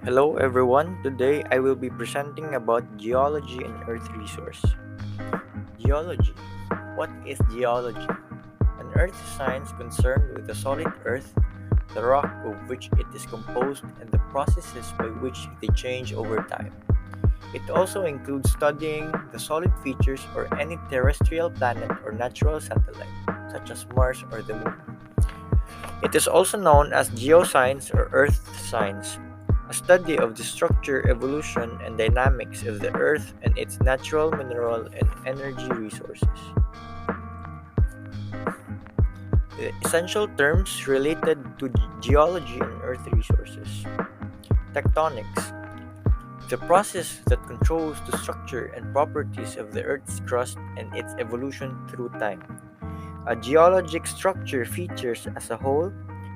Hello everyone. Today I will be presenting about geology and earth resource. Geology. What is geology? An earth science concerned with the solid earth, the rock of which it is composed, and the processes by which they change over time. It also includes studying the solid features or any terrestrial planet or natural satellite, such as Mars or the Moon. It is also known as geoscience or earth science, a study of the structure, evolution, and dynamics of the earth and its natural mineral and energy resources. The essential terms related to geology and earth resources. Tectonics, the process that controls the structure and properties of the earth's crust and its evolution through time. A geologic structure features as a whole,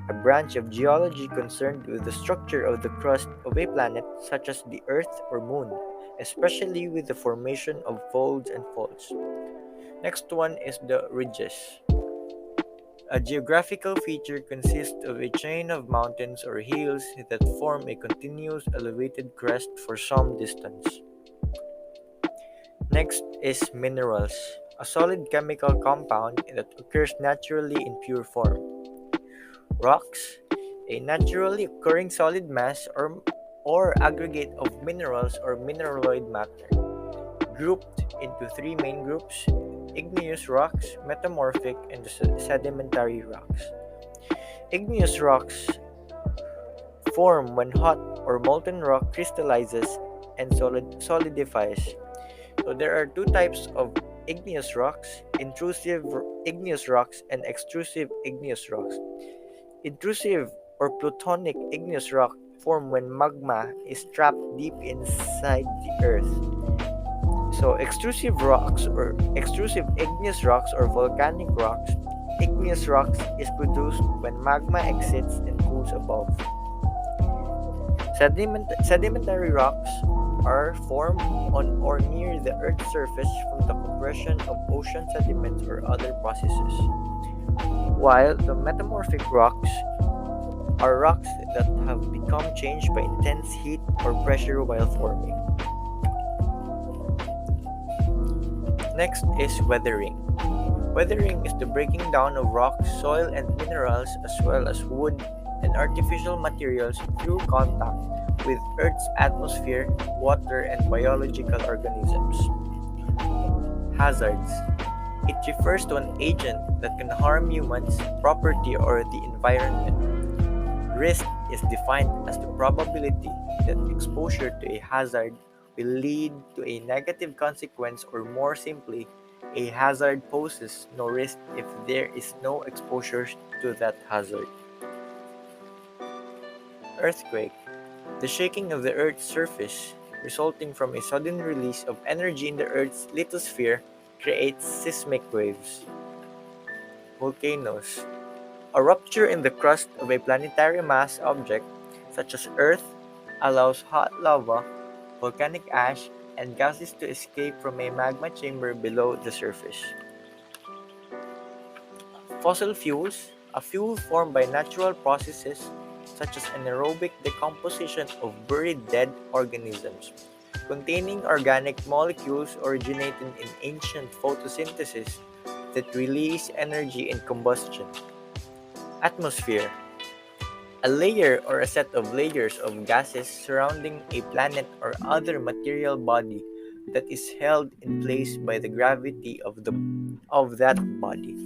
a branch of geology concerned with the structure of the crust of a planet such as the Earth or Moon, especially with the formation of folds and faults. Next one is the ridges. A geographical feature consists of a chain of mountains or hills that form a continuous elevated crest for some distance. Next is minerals, a solid chemical compound that occurs naturally in pure form. Rocks, a naturally occurring solid mass or aggregate of minerals or mineraloid matter, grouped into three main groups: igneous rocks, metamorphic, and sedimentary rocks. Igneous rocks form when hot or molten rock crystallizes and solidifies. So there are two types of igneous rocks: intrusive igneous rocks and extrusive igneous rocks. Intrusive or plutonic igneous rock form when magma is trapped deep inside the earth. So extrusive igneous rocks or volcanic rocks. Igneous rocks is produced when magma exits and cools above. Sedimentary rocks are formed on or near the earth's surface from the compression of ocean sediments or other processes, while the metamorphic rocks are rocks that have become changed by intense heat or pressure while forming. Next is weathering. Weathering is the breaking down of rocks, soil, and minerals as well as wood and artificial materials through contact with Earth's atmosphere, water, and biological organisms. Hazards. It refers to an agent that can harm humans, property, or the environment. Risk is defined as the probability that exposure to a hazard will lead to a negative consequence, or more simply, a hazard poses no risk if there is no exposure to that hazard. Earthquake. The shaking of the Earth's surface, resulting from a sudden release of energy in the Earth's lithosphere, creates seismic waves. Volcanoes. A rupture in the crust of a planetary mass object, such as Earth, allows hot lava, volcanic ash, and gases to escape from a magma chamber below the surface. Fossil fuels, a fuel formed by natural processes such as anaerobic decomposition of buried dead organisms, containing organic molecules originating in ancient photosynthesis that release energy in combustion. Atmosphere, a layer or a set of layers of gases surrounding a planet or other material body that is held in place by the gravity of that body.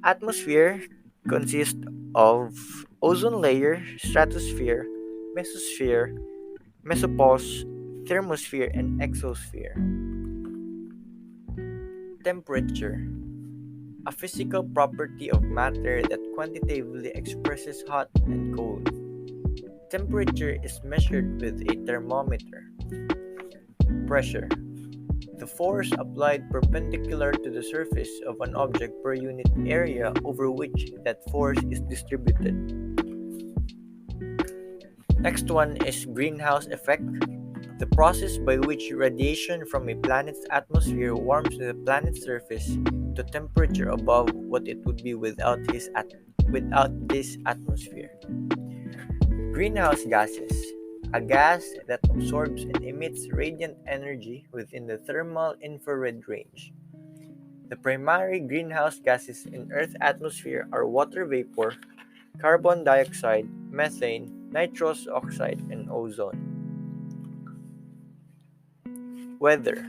Atmosphere consists of ozone layer, stratosphere, mesosphere, mesopause, thermosphere, and exosphere. Temperature, a physical property of matter that quantitatively expresses hot and cold. Temperature is measured with a thermometer. Pressure, the force applied perpendicular to the surface of an object per unit area over which that force is distributed. Next one is greenhouse effect, the process by which radiation from a planet's atmosphere warms the planet's surface to temperature above what it would be without this atmosphere. Greenhouse gases, a gas that absorbs and emits radiant energy within the thermal infrared range. The primary greenhouse gases in Earth's atmosphere are water vapor, carbon dioxide, methane, nitrous oxide, and ozone. Weather.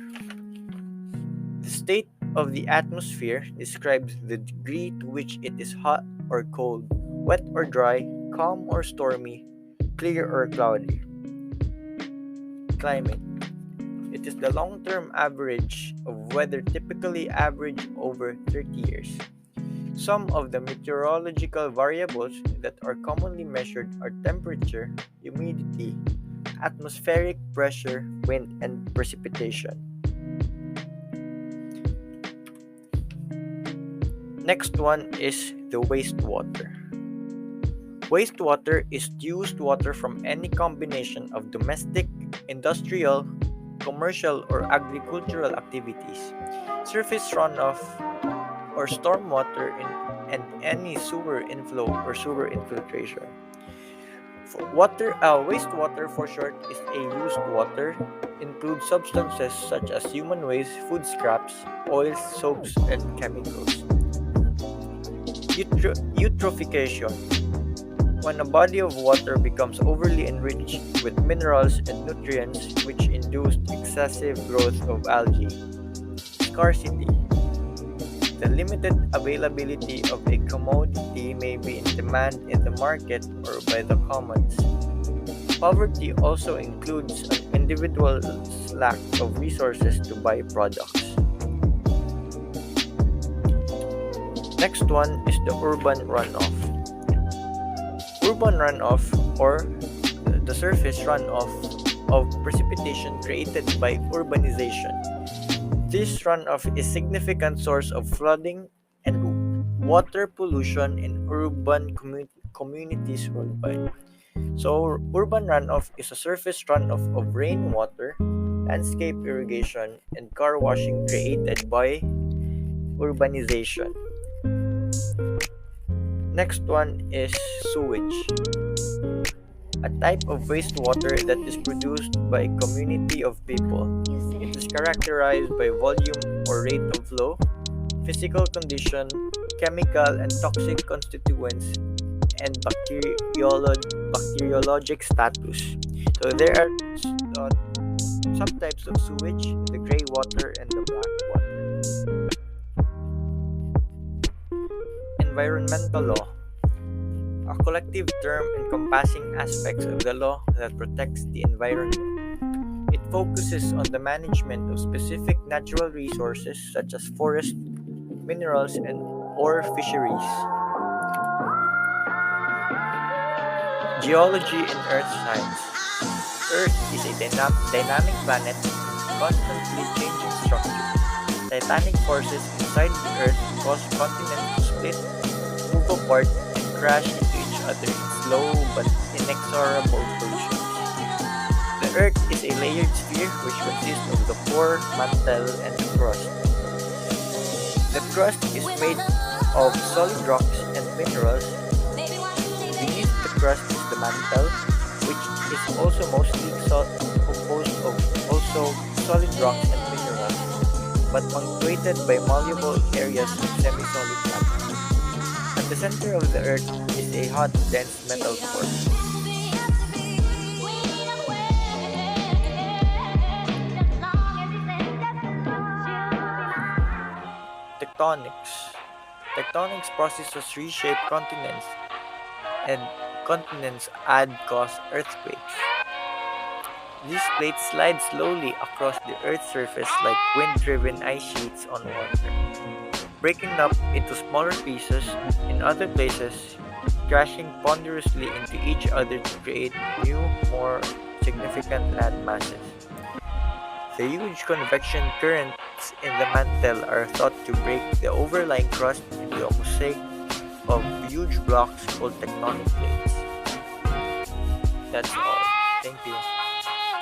The state of the atmosphere describes the degree to which it is hot or cold, wet or dry, calm or stormy, clear or cloudy. Climate. It is the long-term average of weather typically average over 30 years. Some of the meteorological variables that are commonly measured are temperature, humidity, atmospheric pressure, wind, and precipitation. Next one is the wastewater. Wastewater is used water from any combination of domestic, industrial, commercial, or agricultural activities, surface runoff, or stormwater and any sewer inflow or sewer infiltration. Wastewater for short is a used water, includes substances such as human waste, food scraps, oils, soaps, and chemicals. Eutrophication. When a body of water becomes overly enriched with minerals and nutrients which induce excessive growth of algae. Scarcity. The limited availability of a commodity may be in demand in the market or by the commons. Poverty also includes an individual's lack of resources to buy products. Next one is the urban runoff. Urban runoff, or the surface runoff of precipitation created by urbanization. This runoff is a significant source of flooding and water pollution in urban communities worldwide. So, urban runoff is a surface runoff of rainwater, landscape irrigation, and car washing created by urbanization. Next one is sewage, a type of wastewater that is produced by a community of people. It is characterized by volume or rate of flow, physical condition, chemical and toxic constituents, and bacteriologic status. So there are some types of sewage, the gray water and the black water. Environmental law, a collective term encompassing aspects of the law that protects the environment. It focuses on the management of specific natural resources such as forests, minerals, and or fisheries. Geology and Earth science. Earth is a dynamic planet with constantly changing structure. Titanic forces inside the Earth cause continents to split, move apart, and crash into each other in slow but inexorable collisions. The Earth is a layered sphere which consists of the core, mantle, and the crust. The crust is made of solid rocks and minerals. Beneath the crust is the mantle, which is also mostly composed of also solid rocks and minerals, but punctuated by malleable areas of semi-solid matter. At the center of the Earth is a hot, dense metal core. Tectonics. Tectonics processes reshape continents, and continents cause earthquakes. These plates slide slowly across the Earth's surface like wind-driven ice sheets on water, breaking up into smaller pieces in other places, crashing ponderously into each other to create new, more significant land masses. The huge convection currents in the mantle are thought to break the overlying crust into a mosaic of huge blocks called tectonic plates. That's all. Thank you.